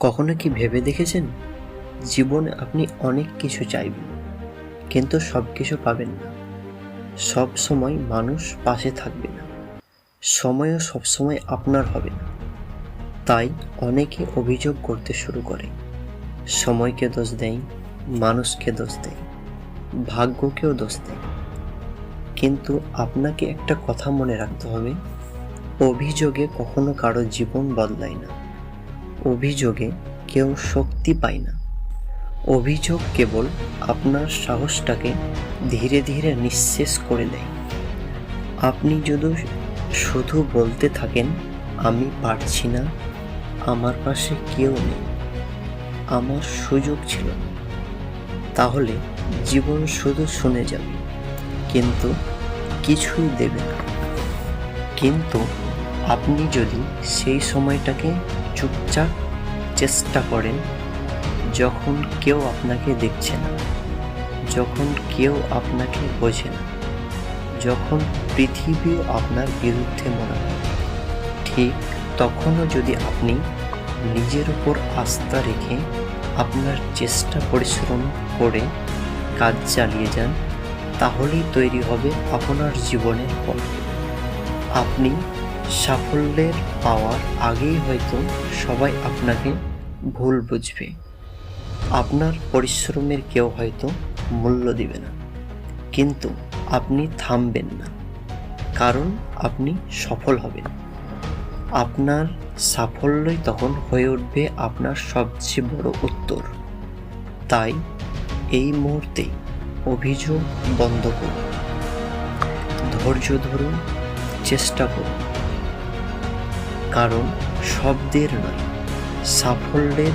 কখনো কি ভেবে দেখেছেন, জীবনে আপনি অনেক কিছু চাইবেন, কিন্তু সব কিছু পাবেন না। সব সময় মানুষ পাশে থাকবে না, সময়ও সবসময় আপনার হবে না। তাই অনেকে অভিযোগ করতে শুরু করে, সময়কে দোষ দেয়, মানুষকে দোষ দেয়, ভাগ্যকেও দোষ দেয়। কিন্তু আপনাকে একটা কথা মনে রাখতে হবে, অভিযোগে কখনো কারো জীবন বদলায় না। অভিযোগে কেউ শক্তি পায় না। অভিযোগ কেবল আপনার সাহসটাকে ধীরে ধীরে নিঃশেষ করে দেয়। আপনি যদি শুধু বলতে থাকেন, আমি পারছি না, আমার পাশে কেউ নেই, আমার সুযোগ ছিল না, তাহলে জীবন শুধু শুনে যাবে, কিন্তু কিছুই দেবে না। কিন্তু আপনি যদি সেই সময়টাকে চুপচাপ চেষ্টা করেন, যখন কেউ আপনাকে দেখছে না, যখন কেউ আপনাকে বোঝে না, যখন পৃথিবীও আপনার বিরুদ্ধে মনে হয়, ঠিক তখনও যদি আপনি নিজের উপর আস্থা রেখে আপনার চেষ্টা পরিশ্রম করে কাজ চালিয়ে যান, তাহলেই তৈরি হবে আপনার জীবনের পথ। আপনি সাফল্যের পাওয়ার আগেই হয়তো সবাই আপনাকে ভুল বুঝবে, আপনার পরিশ্রমের কেউ হয়তো মূল্য দিবে না, কিন্তু আপনি থামবেন না, কারণ আপনি সফল হবেন। আপনার সাফল্যই তখন হয়ে উঠবে আপনার সবচেয়ে বড় উত্তর। তাই এই মুহূর্তেই অভিযোগ বন্ধ করুন, ধৈর্য ধরুন, চেষ্টা করুন, কারণ শব্দের নয়, সাফল্যের